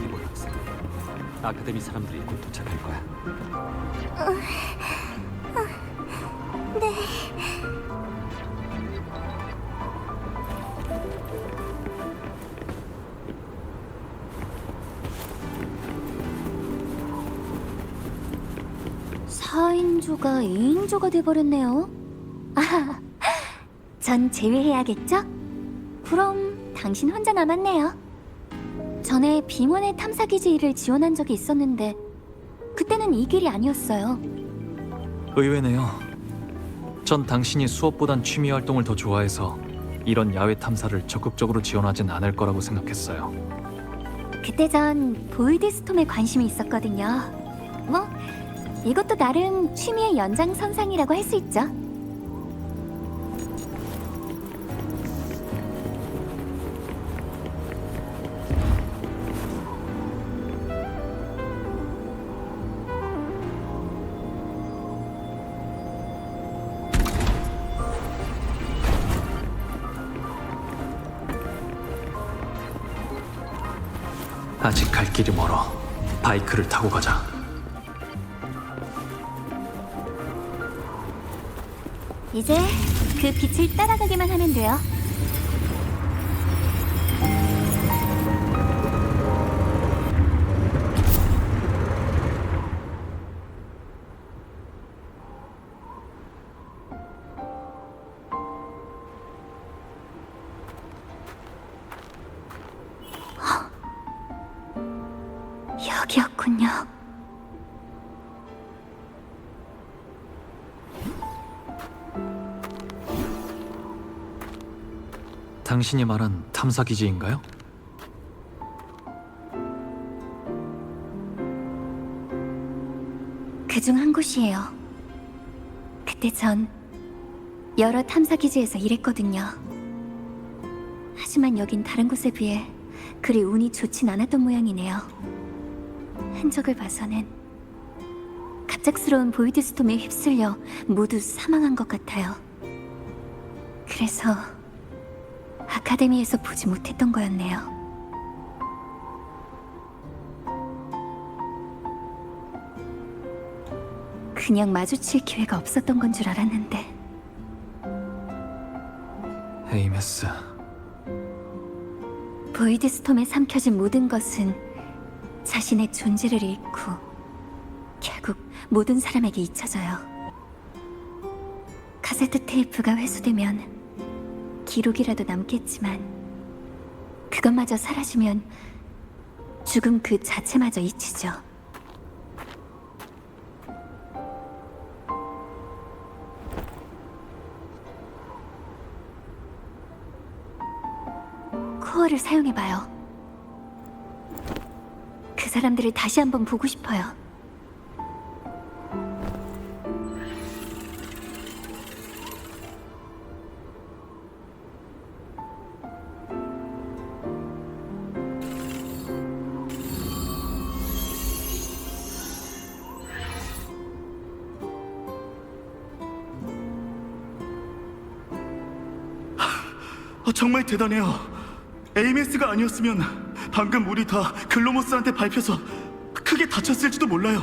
이보 학생, 아카데미 사람들이 곧 도착할 거야. 네. 사인조가 2인조가 돼버렸네요. 아, 전 제외해야겠죠? 그럼 당신 혼자 남았네요. 전에 빙원의 탐사기지 일을 지원한 적이 있었는데 그때는 이 길이 아니었어요. 의외네요. 전 당신이 수업보단 취미 활동을 더 좋아해서 이런 야외 탐사를 적극적으로 지원하진 않을 거라고 생각했어요. 그때 전 보이드 스톰에 관심이 있었거든요. 뭐 이것도 나름 취미의 연장선상이라고 할 수 있죠. 아직 갈 길이 멀어. 바이크를 타고 가자. 이제 그 빛을 따라가기만 하면 돼요. 여기였군요. 당신이 말한 탐사 기지인가요? 그중 한 곳이에요. 그때 전 여러 탐사 기지에서 일했거든요. 하지만 여긴 다른 곳에 비해 그리 운이 좋진 않았던 모양이네요. 흔적을 봐서는 갑작스러운 보이드 스톰에 휩쓸려 모두 사망한 것 같아요. 그래서 아카데미에서 보지 못했던 거였네요. 그냥 마주칠 기회가 없었던 건 줄 알았는데. 에이메스. 보이드 스톰에 삼켜진 모든 것은 자신의 존재를 잃고 결국 모든 사람에게 잊혀져요. 카세트 테이프가 회수되면 기록이라도 남겠지만 그것마저 사라지면 죽음 그 자체마저 잊히죠. 코어를 사용해봐요. 그 사람들을 다시 한번 보고 싶어요. 정말 대단해요. 에이메스가 아니었으면 방금 우리 다 글로모스한테 밟혀서 크게 다쳤을지도 몰라요.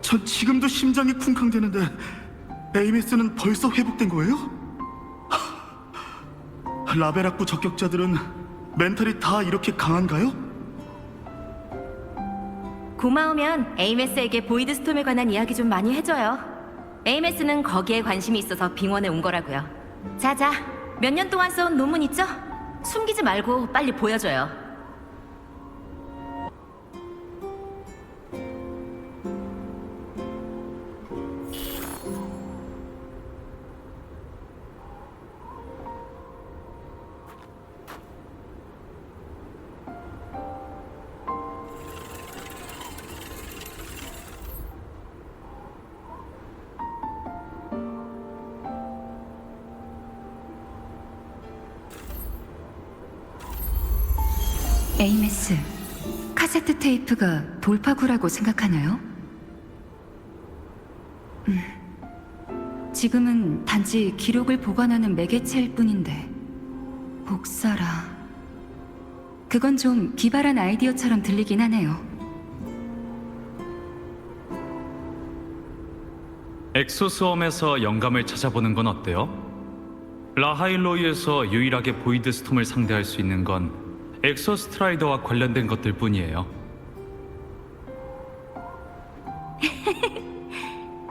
전 지금도 심장이 쿵쾅대는데 에이메스는 벌써 회복된 거예요? 라벨학부 적격자들은 멘탈이 다 이렇게 강한가요? 고마우면 에이메스에게 보이드 스톰에 관한 이야기 좀 많이 해줘요. 에이메스는 거기에 관심이 있어서 빙원에 온 거라고요. 자자, 몇 년 동안 써온 논문 있죠? 숨기지 말고 빨리 보여줘요. 에이메스, 카세트 테이프가 돌파구라고 생각하나요? 지금은 단지 기록을 보관하는 매개체일 뿐인데 복사라... 그건 좀 기발한 아이디어처럼 들리긴 하네요. 엑소스웜에서 영감을 찾아보는 건 어때요? 라하일로이에서 유일하게 보이드 스톰을 상대할 수 있는 건 엑소스트라이더와 관련된 것들 뿐이에요.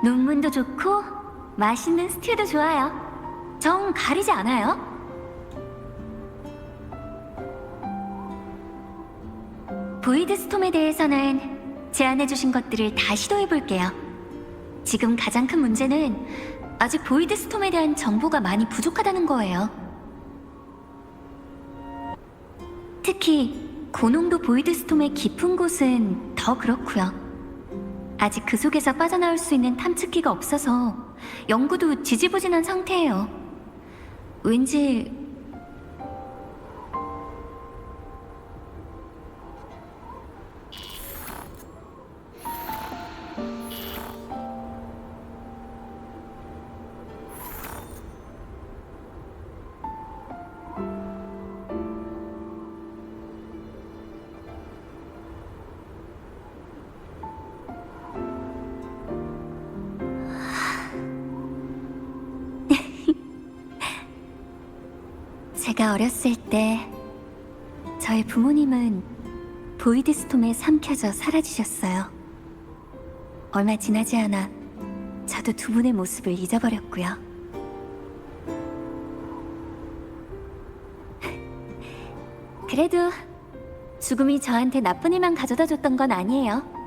논문도 좋고 맛있는 스튜도 좋아요. 정 가리지 않아요. 보이드 스톰에 대해서는 제안해주신 것들을 다 시도해볼게요. 지금 가장 큰 문제는 아직 보이드 스톰에 대한 정보가 많이 부족하다는 거예요. 특히 고농도 보이드 스톰의 깊은 곳은 더 그렇고요. 아직 그 속에서 빠져나올 수 있는 탐측기가 없어서 연구도 지지부진한 상태예요. 왠지 제가 어렸을 때 저희 부모님은 보이드 스톰에 삼켜져 사라지셨어요. 얼마 지나지 않아 저도 두 분의 모습을 잊어버렸고요. 그래도 죽음이 저한테 나쁜 일만 가져다 줬던 건 아니에요.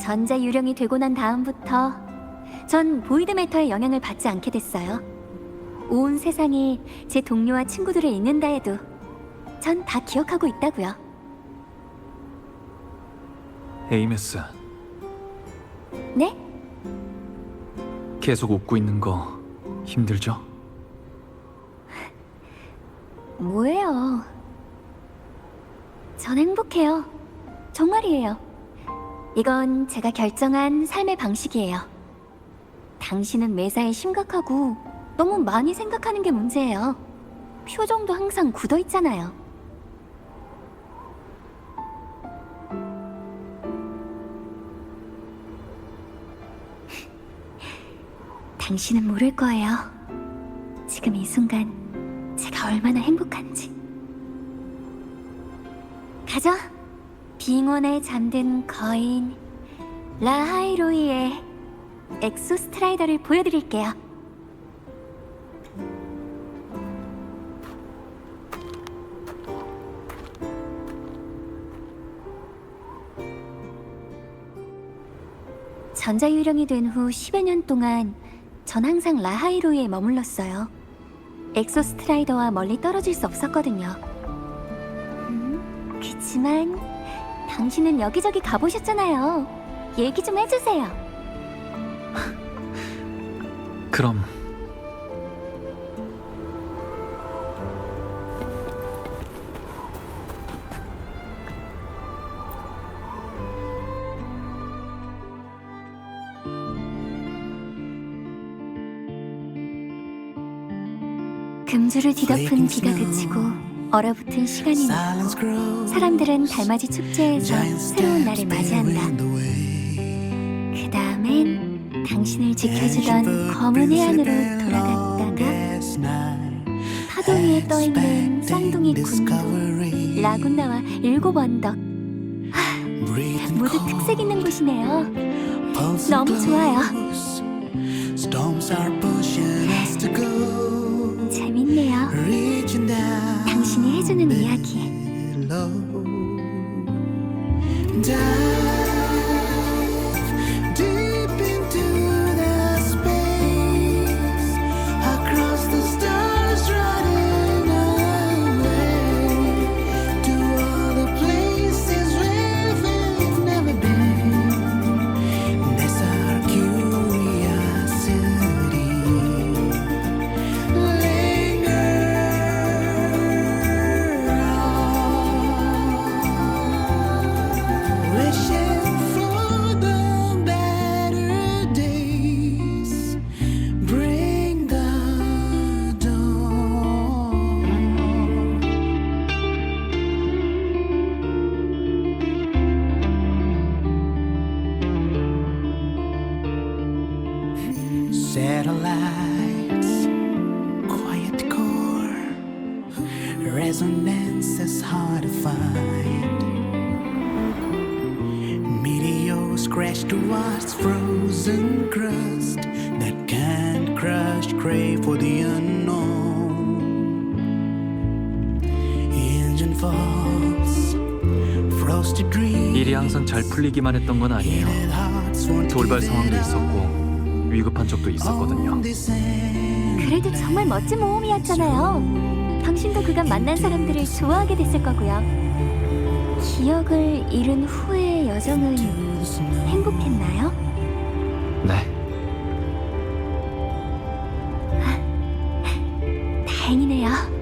전자 유령이 되고 난 다음부터 전 보이드 매터의 영향을 받지 않게 됐어요. 온 세상이 제 동료와 친구들을 잊는다 해도 전 다 기억하고 있다고요. 에이메스, 네? 계속 웃고 있는 거 힘들죠? 뭐예요? 전 행복해요. 정말이에요. 이건 제가 결정한 삶의 방식이에요. 당신은 매사에 심각하고 너무 많이 생각하는 게 문제예요. 표정도 항상 굳어 있잖아요. 당신은 모를 거예요. 지금 이 순간 제가 얼마나 행복한지. 가자. 빙원에 잠든 거인 라하이로이의 엑소스트라이더를 보여드릴게요. 전자유령이 된 후 10여 년 동안 전 항상 라하이로이에 머물렀어요. 엑소스트라이더와 멀리 떨어질 수 없었거든요. 그치만 당신은 여기저기 가보셨잖아요. 얘기 좀 해주세요. 그럼 금주를 뒤덮은 비가 그치고 얼어붙은 시간이 넘고 사람들은 달맞이 축제에서 새로운 날을 맞이한다. 그 다음엔 당신을 지켜주던 검은 해안으로 돌아갔다가 파도 위에 떠있는 쌍둥이 군도, 라군나와 7 언덕. 모두 특색 있는 곳이네요. 너무 좋아요. 재밌네요. 당신이 해주는 이야기. Satellites, quiet core, resonance is hard to find. Meteors crash towards frozen crust that can't crush, crave for the unknown. Engine falls, frosted dreams. 일이 항상 잘 풀리기만 했던 건 아니에요. 돌발 상황도 있었고 위급한 적도 있었거든요. 그래도 정말 멋진 모험이었잖아요. 당신도 그간 만난 사람들을 좋아하게 됐을 거고요. 기억을 잃은 후의 여정은 행복했나요? 네. 다행이네요.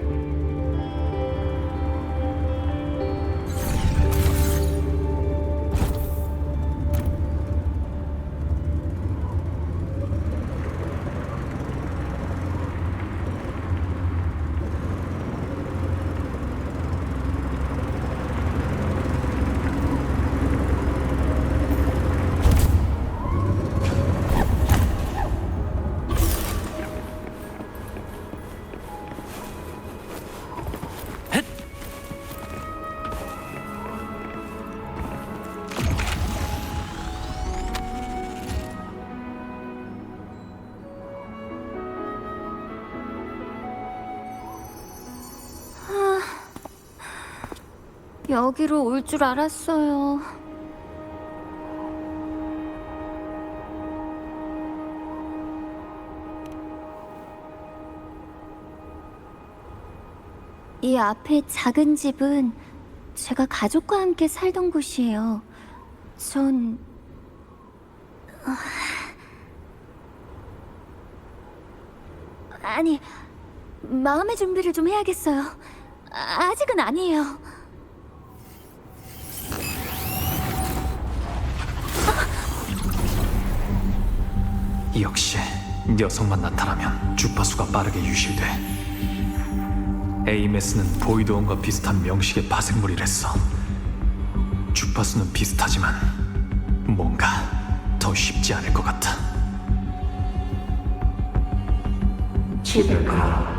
여기로 올 줄 알았어요. 이 앞에 작은 집은 제가 가족과 함께 살던 곳이에요. 전... 아니, 마음의 준비를 좀 해야겠어요. 아직은 아니에요. 역시 녀석만 나타나면 주파수가 빠르게 유실돼. 에이메스는 보이드온과 비슷한 명식의 파생물이랬어. 주파수는 비슷하지만 뭔가 더 쉽지 않을 것 같아. 집에 가.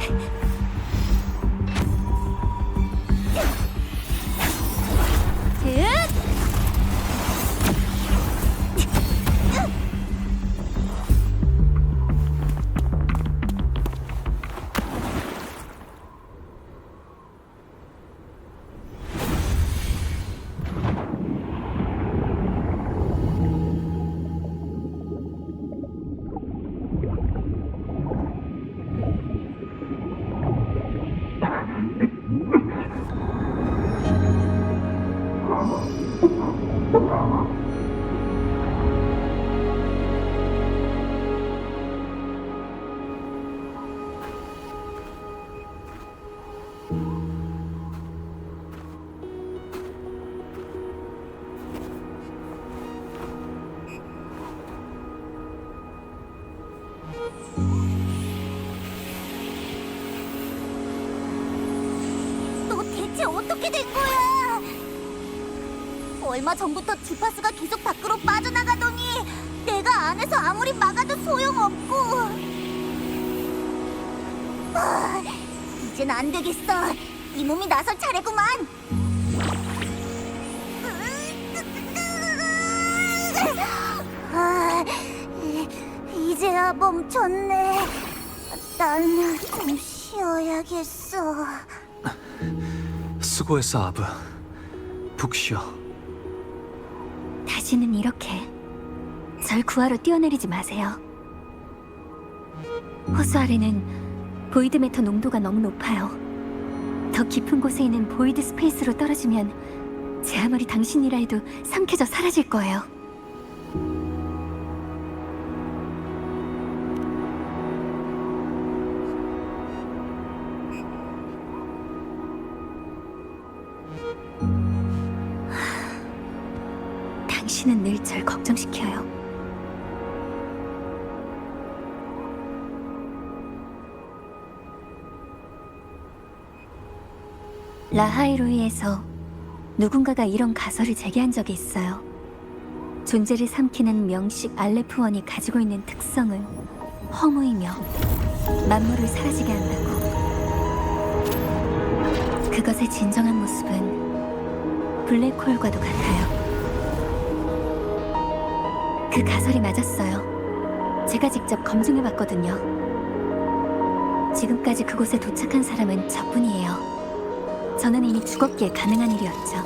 너 대체 어떻게 된 거야? 얼마 전부터 주파수가 계속 밖으로 빠져나가더니 내가 안에서 아무리 막아도 소용없고. 이젠 안 되겠어. 이 몸이 나설 차례구만. 이제야 멈췄네. 난 좀 쉬어야겠어. 수고했어, 아브. 푹 쉬어. 다시는 이렇게 절 구하러 뛰어내리지 마세요. 호수 아래는 보이드 매터 농도가 너무 높아요. 더 깊은 곳에 있는 보이드 스페이스로 떨어지면 제 아무리 당신이라 해도 삼켜져 사라질 거예요. 당신은 늘 절 걱정시켜요. 라하이로이에서 누군가가 이런 가설을 제기한 적이 있어요. 존재를 삼키는 명식 알레프원이 가지고 있는 특성은 허무이며 만물을 사라지게 한다고. 그것의 진정한 모습은 블랙홀과도 같아요. 그 가설이 맞았어요. 제가 직접 검증해봤거든요. 지금까지 그곳에 도착한 사람은 저뿐이에요. 저는 이미 죽었기에 가능한 일이었죠.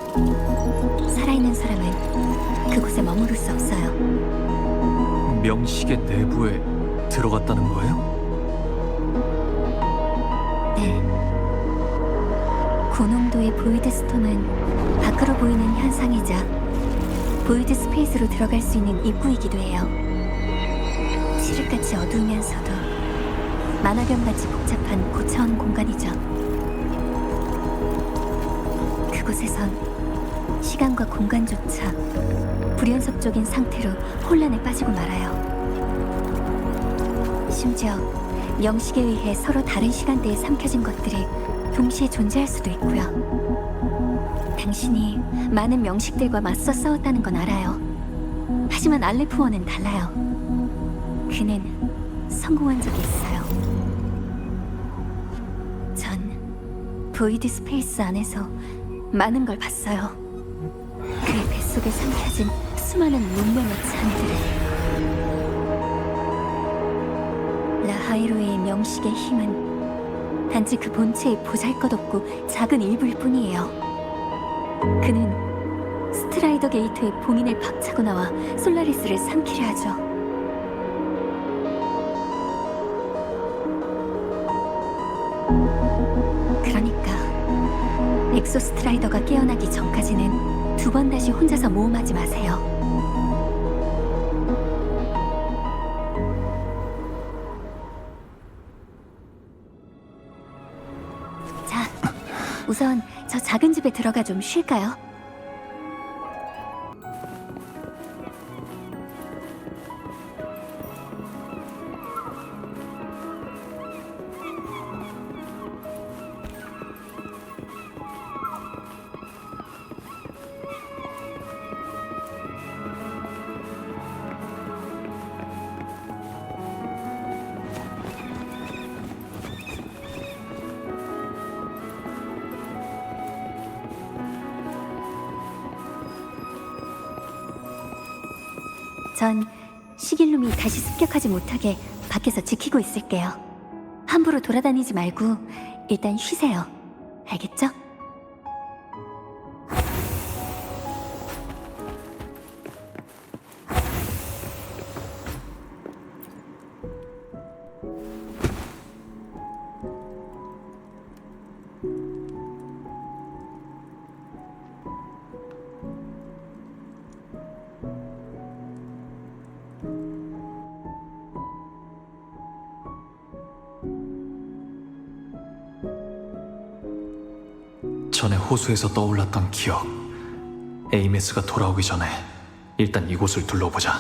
살아있는 사람은 그곳에 머무를 수 없어요. 명식의 내부에 들어갔다는 거예요? 네. 고농도의 보이드 스톰은 밖으로 보이는 현상이자 보이드 스페이스로 들어갈 수 있는 입구이기도 해요. 칠흑같이 어두우면서도 만화경같이 복잡한 고차원 공간이죠. 그곳에선 시간과 공간조차 불연속적인 상태로 혼란에 빠지고 말아요. 심지어 명식에 의해 서로 다른 시간대에 삼켜진 것들이 동시에 존재할 수도 있고요. 당신이 많은 명식들과 맞서 싸웠다는 건 알아요. 하지만 알레프원은 달라요. 그는 성공한 적이 있어요. 전 보이드 스페이스 안에서 많은 걸 봤어요. 그의 뱃속에 삼켜진 수많은 문명의 잔들을. 라하이로의 명식의 힘은 단지 그 본체의 보잘것없고 작은 일부일 뿐이에요. 그는 스트라이더 게이트에 봉인을 박차고 나와 솔라리스를 삼키려 하죠. 그러니까 엑소스트라이더가 깨어나기 전까지는 두 번 다시 혼자서 모험하지 마세요. 자, 우선 저 작은 집에 들어가 좀 쉴까요? 전 시길룸이 다시 습격하지 못하게 밖에서 지키고 있을게요. 함부로 돌아다니지 말고 일단 쉬세요. 알겠죠? 전에 호수에서 떠올랐던 기억. 에이메스가 돌아오기 전에 일단 이곳을 둘러보자.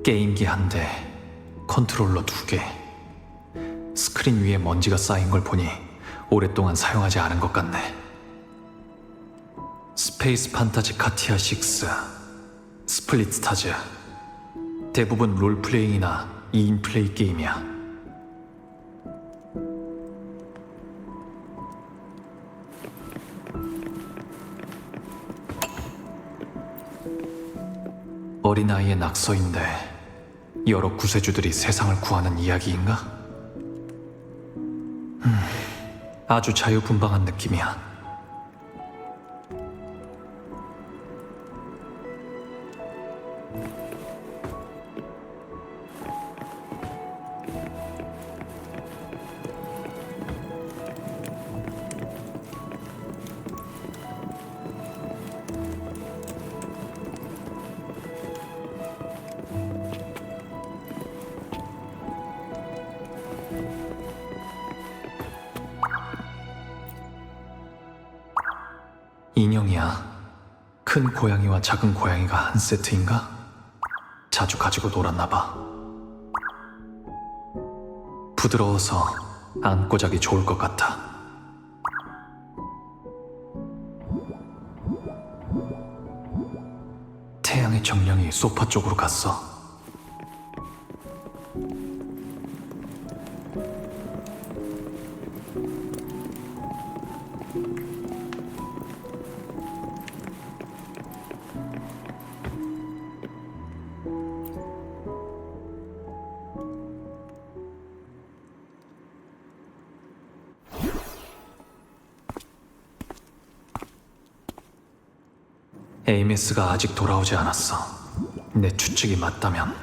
게임기 한 대, 컨트롤러 2개. 스크린 위에 먼지가 쌓인 걸 보니 오랫동안 사용하지 않은 것 같네. 스페이스 판타지 카티아 6, 스플릿 스타즈. 대부분 롤플레잉이나 2인 플레이 게임이야. 어린아이의 낙서인데 여러 구세주들이 세상을 구하는 이야기인가? 아주 자유분방한 느낌이야. 인형이야. 큰 고양이와 작은 고양이가 한 세트인가? 자주 가지고 놀았나 봐. 부드러워서 안고 자기 좋을 것 같아. 태양의 정령이 소파 쪽으로 갔어. 에이메스가 아직 돌아오지 않았어. 내 추측이 맞다면.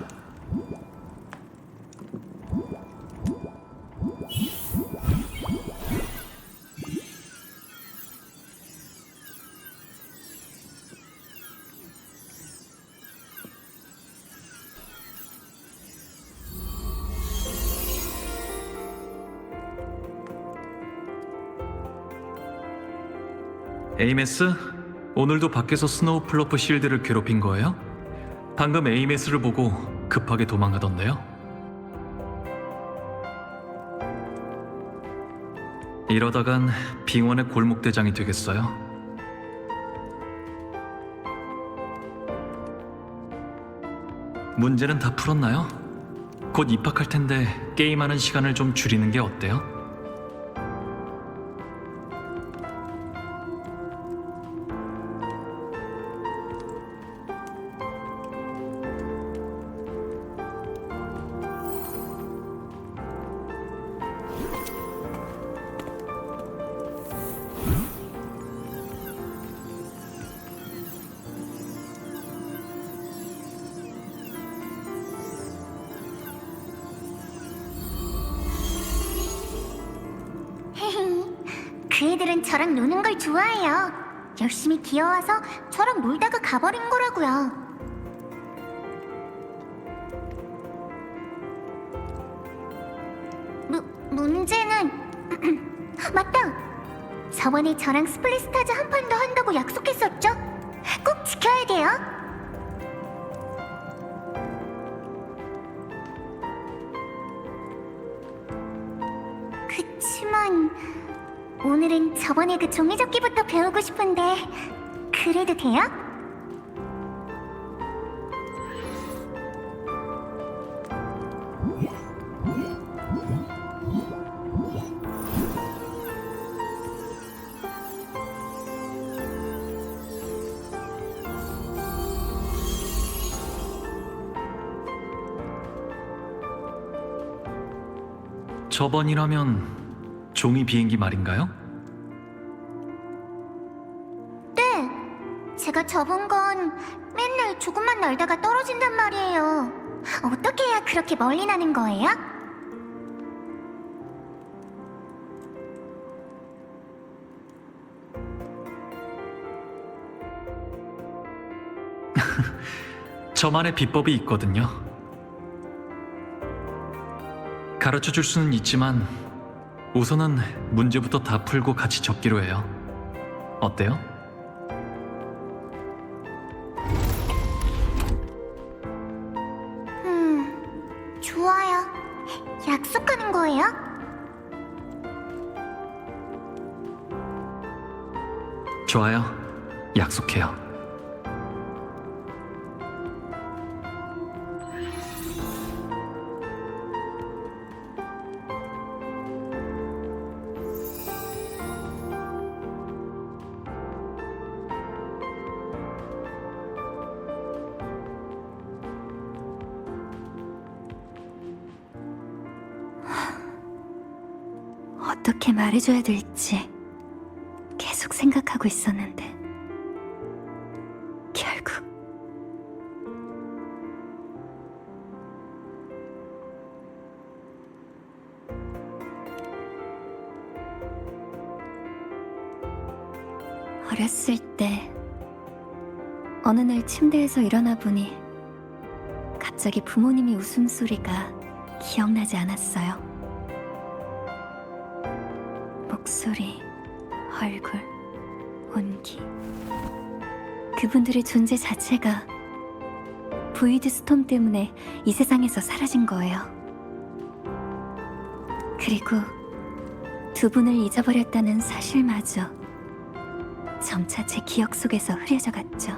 에이메스? 오늘도 밖에서 스노우플러프 실드를 괴롭힌 거예요? 방금 에이메스를 보고 급하게 도망가던데요? 이러다간 빙원의 골목대장이 되겠어요? 문제는 다 풀었나요? 곧 입학할 텐데 게임하는 시간을 좀 줄이는 게 어때요? 그 애들은 저랑 노는 걸 좋아해요. 열심히 귀여워서 저랑 놀다가 가버린 거라고요. 문제는 맞다. 저번에 저랑 스플릿스타즈 한 판 더 한다고 약속했었죠? 꼭 지켜야 돼요. 그치만 오늘은 저번에 그 종이접기부터 배우고 싶은데 그래도 돼요? 저번이라면 종이 비행기 말인가요? 네, 제가 접은 건 맨날 조금만 날다가 떨어진단 말이에요. 어떻게 해야 그렇게 멀리 나는 거예요? 저만의 비법이 있거든요. 가르쳐 줄 수는 있지만 우선은 문제부터 다 풀고 같이 접기로 해요. 어때요? 좋아요. 약속하는 거예요? 좋아요. 약속해요. 어떻게 말해줘야 될지 계속 생각하고 있었는데 결국 어렸을 때 어느 날 침대에서 일어나 보니 갑자기 부모님이 웃음소리가 기억나지 않았어요. 목소리, 얼굴, 온기. 그분들의 존재 자체가 보이드 스톰 때문에 이 세상에서 사라진 거예요. 그리고 두 분을 잊어버렸다는 사실마저 점차 제 기억 속에서 흐려져 갔죠.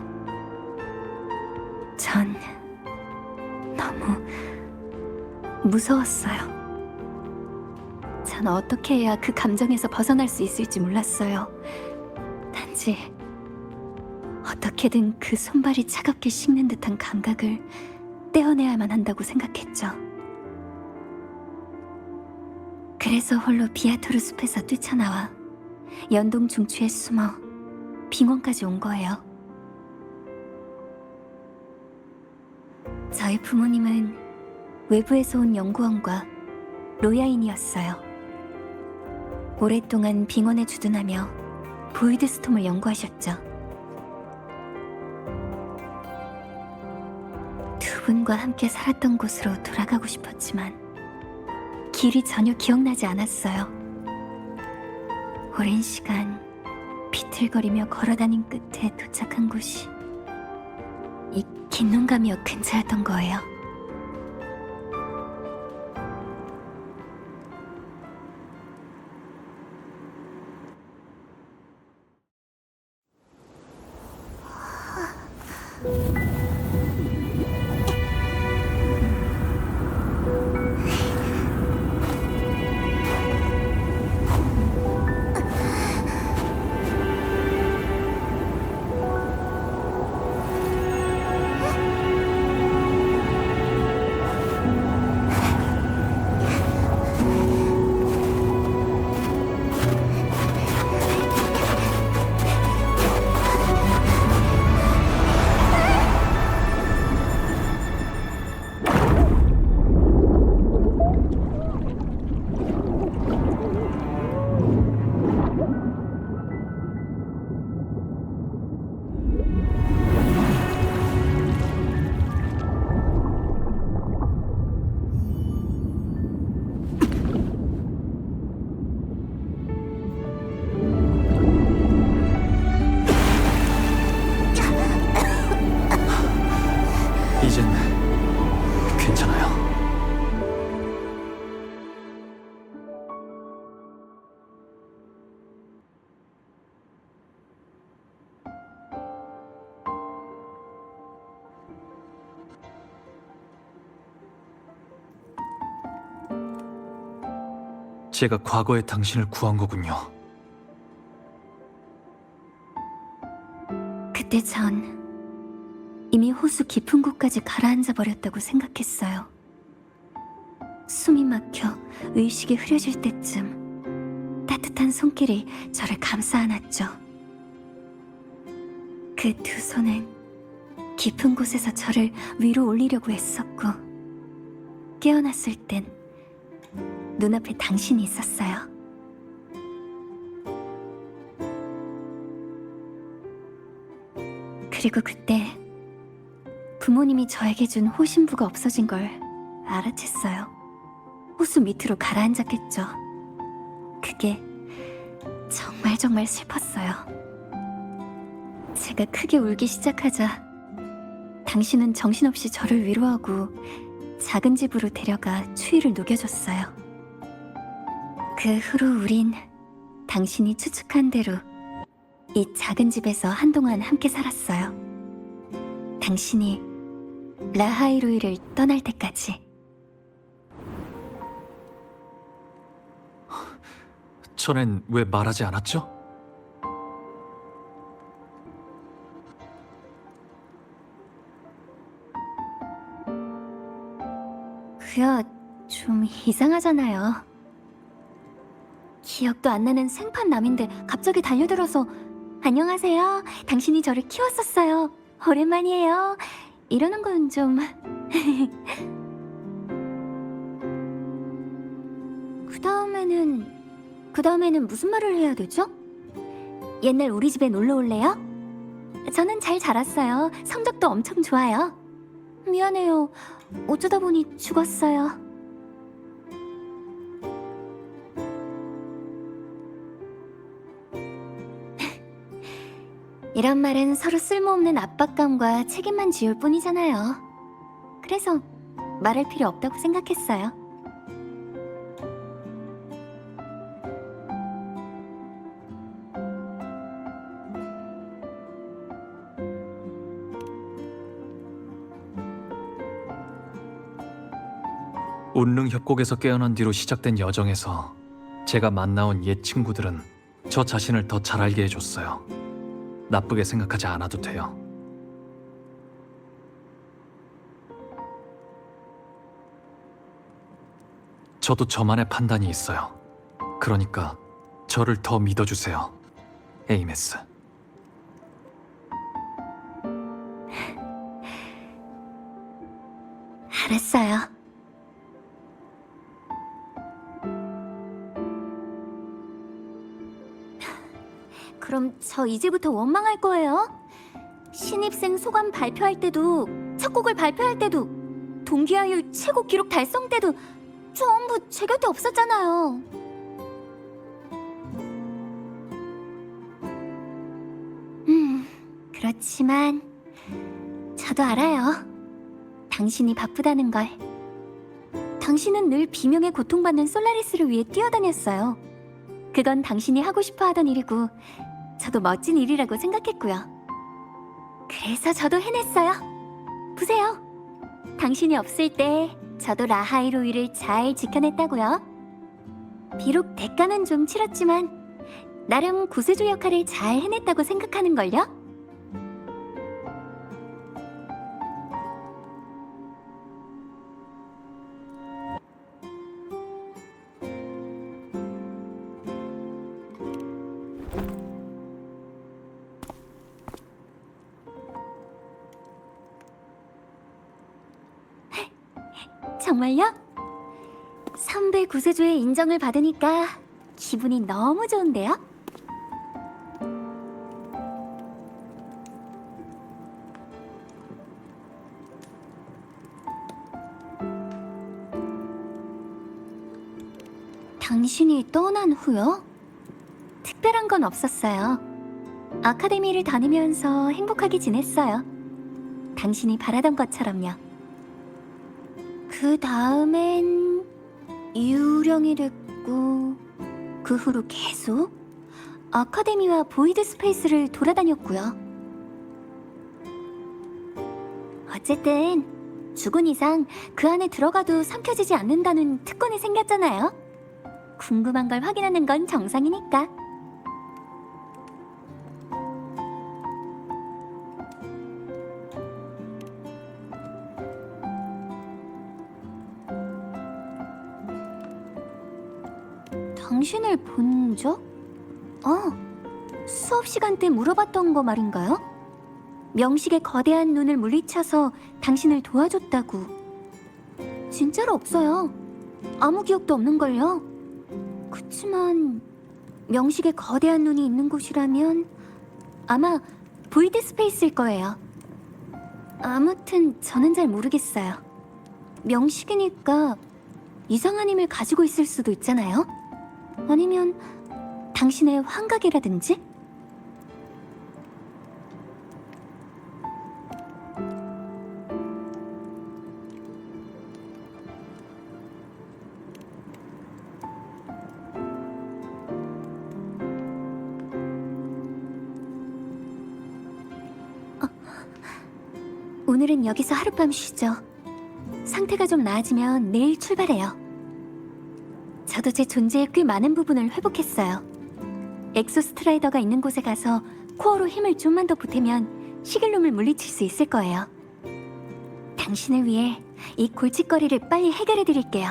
전 너무 무서웠어요. 전 어떻게 해야 그 감정에서 벗어날 수 있을지 몰랐어요. 단지 어떻게든 그 손발이 차갑게 식는 듯한 감각을 떼어내야만 한다고 생각했죠. 그래서 홀로 비아토르 숲에서 뛰쳐나와 연동 중추에 숨어 빙원까지 온 거예요. 저희 부모님은 외부에서 온 연구원과 로야인이었어요. 오랫동안 빙원에 주둔하며 보이드 스톰을 연구하셨죠. 두 분과 함께 살았던 곳으로 돌아가고 싶었지만 길이 전혀 기억나지 않았어요. 오랜 시간 비틀거리며 걸어다닌 끝에 도착한 곳이 이 긴농가미역 근처였던 거예요. 이젠 괜찮아요. 제가 과거에 당신을 구한 거군요. 그때 전 이미 호수 깊은 곳까지 가라앉아 버렸다고 생각했어요. 숨이 막혀 의식이 흐려질 때쯤 따뜻한 손길이 저를 감싸 안았죠. 그 두 손은 깊은 곳에서 저를 위로 올리려고 애썼고 깨어났을 땐 눈앞에 당신이 있었어요. 그리고 그때 부모님이 저에게 준 호신부가 없어진 걸 알아챘어요. 호수 밑으로 가라앉았겠죠. 그게 정말 슬펐어요. 제가 크게 울기 시작하자 당신은 정신없이 저를 위로하고 작은 집으로 데려가 추위를 녹여줬어요. 그 후로 우린 당신이 추측한 대로 이 작은 집에서 한동안 함께 살았어요. 당신이 라하이로이를 떠날 때까지. 전엔 왜 말하지 않았죠? 그야 좀 이상하잖아요. 기억도 안 나는 생판 남인데 갑자기 달려들어서 안녕하세요. 당신이 저를 키웠었어요. 오랜만이에요. 이러는 건 좀... 그 다음에는 무슨 말을 해야 되죠? 옛날 우리 집에 놀러 올래요? 저는 잘 자랐어요. 성적도 엄청 좋아요. 미안해요. 어쩌다 보니 죽었어요. 이런 말은 서로 쓸모없는 압박감과 책임만 지울 뿐이잖아요. 그래서 말할 필요 없다고 생각했어요. 운릉 협곡에서 깨어난 뒤로 시작된 여정에서 제가 만나온 옛 친구들은 저 자신을 더 잘 알게 해줬어요. 나쁘게 생각하지 않아도 돼요. 저도 저만의 판단이 있어요. 그러니까 저를 더 믿어주세요, 에이메스. 알았어요. 그럼 저 이제부터 원망할 거예요? 신입생 소감 발표할 때도, 첫 곡을 발표할 때도, 동기화율 최고 기록 달성 때도 전부 제 곁에 없었잖아요. 그렇지만 저도 알아요. 당신이 바쁘다는 걸. 당신은 늘 비명에 고통받는 솔라리스를 위해 뛰어다녔어요. 그건 당신이 하고 싶어 하던 일이고 저도 멋진 일이라고 생각했고요. 그래서 저도 해냈어요. 보세요. 당신이 없을 때 저도 라하이로이를 잘 지켜냈다고요. 비록 대가는 좀 치렀지만 나름 구세주 역할을 잘 해냈다고 생각하는걸요? 정말요? 선배 구세주의 인정을 받으니까 기분이 너무 좋은데요? 당신이 떠난 후요? 특별한 건 없었어요. 아카데미를 다니면서 행복하게 지냈어요. 당신이 바라던 것처럼요. 그 다음엔 유령이 됐고 그 후로 계속 아카데미와 보이드 스페이스를 돌아다녔고요. 어쨌든 죽은 이상 그 안에 들어가도 삼켜지지 않는다는 특권이 생겼잖아요. 궁금한 걸 확인하는 건 정상이니까. 당신을 본 적? 수업 시간 때 물어봤던 거 말인가요? 명식의 거대한 눈을 물리쳐서 당신을 도와줬다고. 진짜로 없어요. 아무 기억도 없는걸요. 그치만 명식의 거대한 눈이 있는 곳이라면 아마 보이드 스페이스일 거예요. 아무튼 저는 잘 모르겠어요. 명식이니까 이상한 힘을 가지고 있을 수도 있잖아요. 아니면 당신의 환각이라든지? 오늘은 여기서 하룻밤 쉬죠. 상태가 좀 나아지면 내일 출발해요. 저도 제 존재의 꽤 많은 부분을 회복했어요. 엑소스트라이더가 있는 곳에 가서 코어로 힘을 좀만 더 보태면 시길놈을 물리칠 수 있을 거예요. 당신을 위해 이 골칫거리를 빨리 해결해 드릴게요.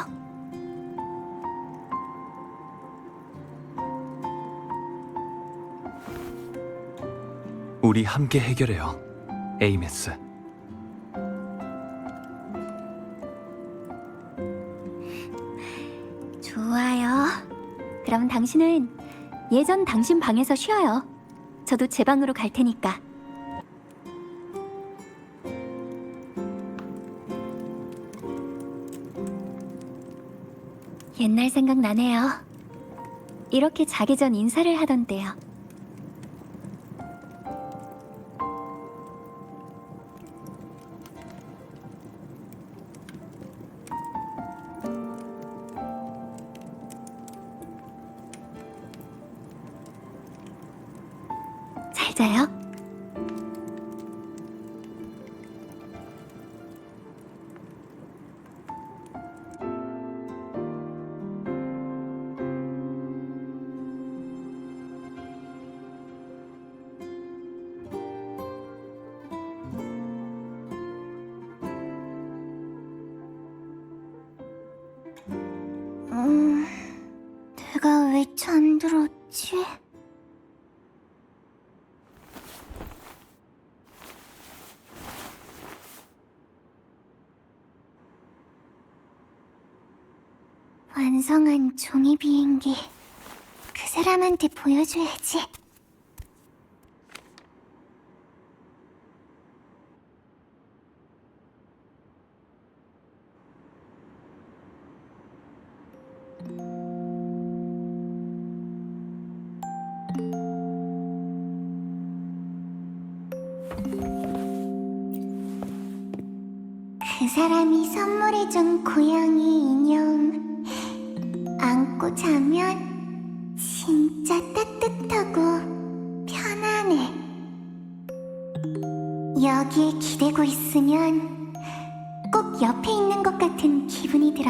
우리 함께 해결해요, 에이메스. 좋아요. 그럼 당신은 예전 당신 방에서 쉬어요. 저도 제 방으로 갈 테니까. 옛날 생각나네요. 이렇게 자기 전 인사를 하던데요. 잘 자요. 제가 왜 잠들었지? 완성한 종이 비행기. 그 사람한테 보여줘야지. 그 사람이 선물해준 고양이 인형 안고 자면 진짜 따뜻하고 편안해. 여기에 기대고 있으면 꼭 옆에 있는 것 같은 기분이 들어.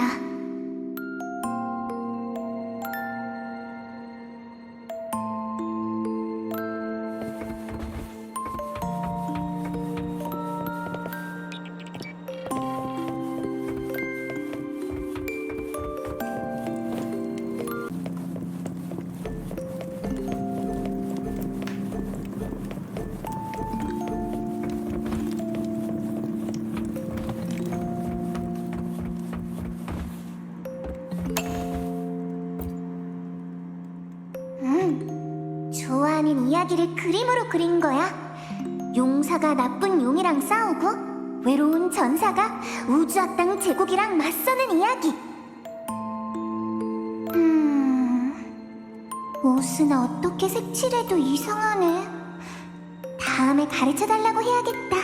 좋아하는 이야기를 그림으로 그린 거야. 용사가 나쁜 용이랑 싸우고 외로운 전사가 우주악당 제국이랑 맞서는 이야기. 옷은 어떻게 색칠해도 이상하네. 다음에 가르쳐달라고 해야겠다.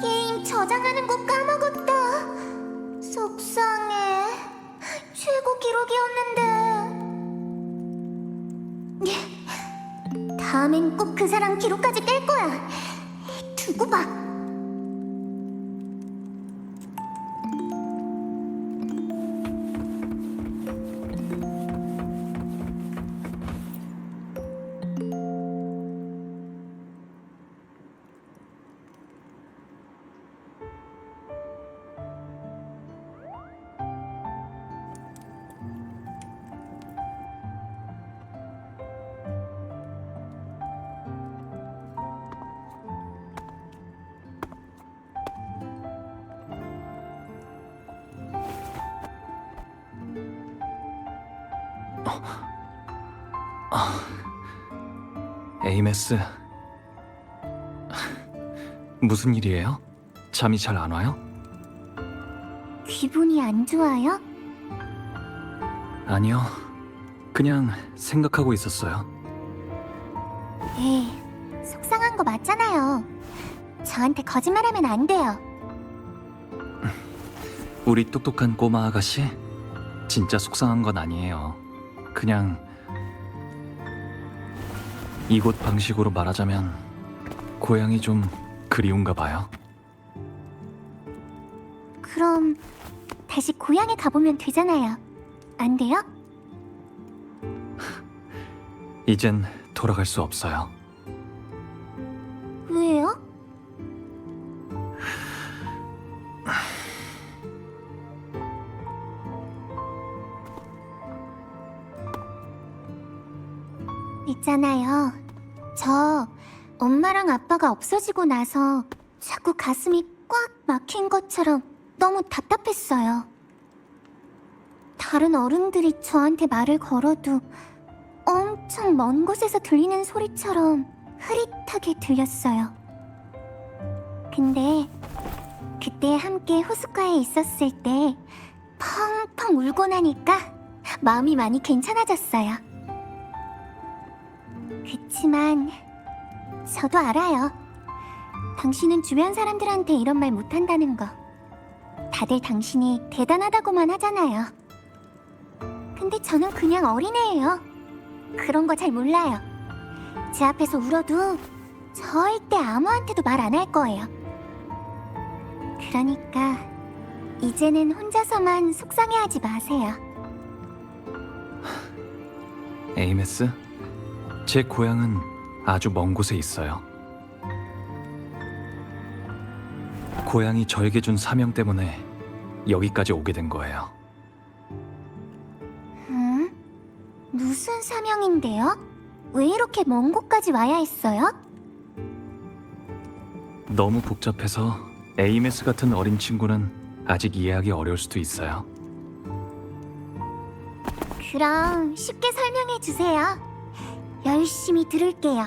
게임 저장하는 거 까먹었다. 속상해. 최고 기록이었는데. 다음엔 꼭 그 사람 기록까지 깰 거야. 두고 봐. 에이메스, 무슨 일이에요? 잠이 잘 안 와요? 기분이 안 좋아요? 아니요, 그냥 생각하고 있었어요. 에이, 속상한 거 맞잖아요. 저한테 거짓말하면 안 돼요. 우리 똑똑한 꼬마 아가씨, 진짜 속상한 건 아니에요. 그냥 이곳 방식으로 말하자면 고향이 좀 그리운가 봐요. 그럼 다시 고향에 가보면 되잖아요. 안 돼요? 이젠 돌아갈 수 없어요. 왜요? 있잖아요. 저 엄마랑 아빠가 없어지고 나서 자꾸 가슴이 꽉 막힌 것처럼 너무 답답했어요. 다른 어른들이 저한테 말을 걸어도 엄청 먼 곳에서 들리는 소리처럼 흐릿하게 들렸어요. 근데 그때 함께 호숫가에 있었을 때 펑펑 울고 나니까 마음이 많이 괜찮아졌어요. 그치만 저도 알아요. 당신은 주변 사람들한테 이런 말 못한다는 거. 다들 당신이 대단하다고만 하잖아요. 근데 저는 그냥 어린애예요. 그런 거 잘 몰라요. 제 앞에서 울어도 절대 아무한테도 말 안 할 거예요. 그러니까 이제는 혼자서만 속상해하지 마세요. 에이메스? 제 고향은 아주 먼 곳에 있어요. 고향이 저에게 준 사명 때문에 여기까지 오게 된 거예요. 무슨 사명인데요? 왜 이렇게 먼 곳까지 와야 했어요? 너무 복잡해서 에이메스 같은 어린 친구는 아직 이해하기 어려울 수도 있어요. 그럼 쉽게 설명해 주세요. 열심히 들을게요.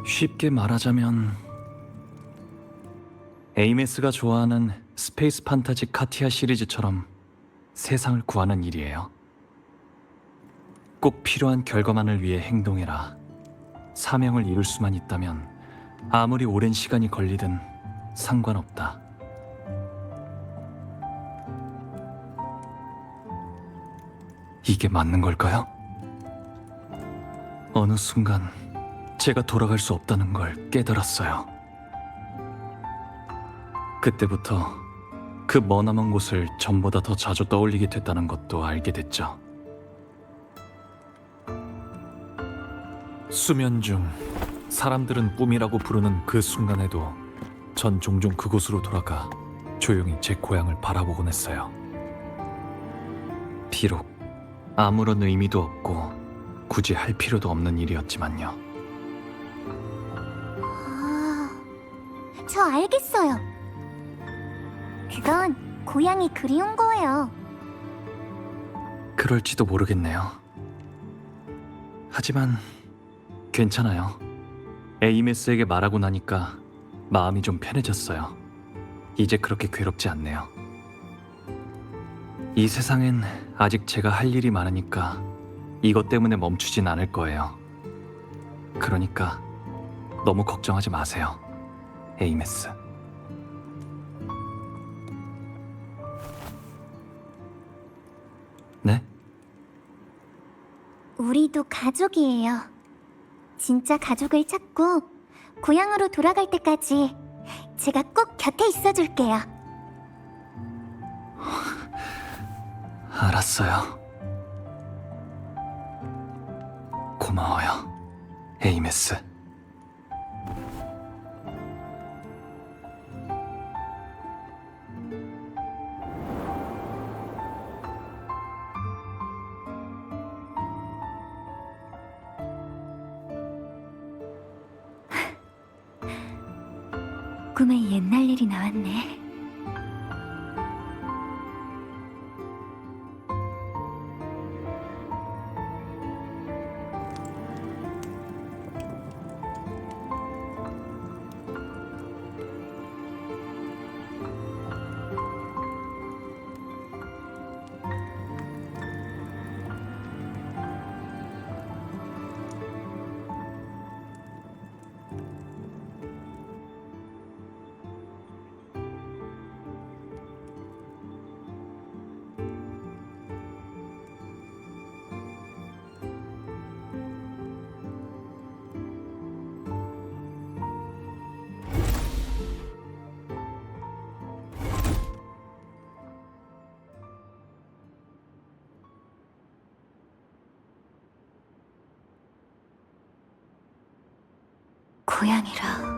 쉽게 말하자면 에이메스가 좋아하는 스페이스 판타지 카티아 시리즈처럼 세상을 구하는 일이에요. 꼭 필요한 결과만을 위해 행동해라. 사명을 이룰 수만 있다면 아무리 오랜 시간이 걸리든 상관없다. 이게 맞는 걸까요? 어느 순간 제가 돌아갈 수 없다는 걸 깨달았어요. 그때부터 그 머나먼 곳을 전보다 더 자주 떠올리게 됐다는 것도 알게 됐죠. 수면 중 사람들은 꿈이라고 부르는 그 순간에도 전 종종 그곳으로 돌아가 조용히 제 고향을 바라보곤 했어요. 비록 아무런 의미도 없고 굳이 할 필요도 없는 일이었지만요. 저 알겠어요. 그건 고향이 그리운 거예요. 그럴지도 모르겠네요. 하지만 괜찮아요. 에이메스에게 말하고 나니까 마음이 좀 편해졌어요. 이제 그렇게 괴롭지 않네요. 이 세상엔 아직 제가 할 일이 많으니까 이것 때문에 멈추진 않을 거예요. 그러니까 너무 걱정하지 마세요, 에이메스. 네? 우리도 가족이에요. 진짜 가족을 찾고 고향으로 돌아갈 때까지 제가 꼭 곁에 있어줄게요. 알았어요. 고마워요, 에이메스. 꿈에 옛날 일이 나왔네. 고향이라.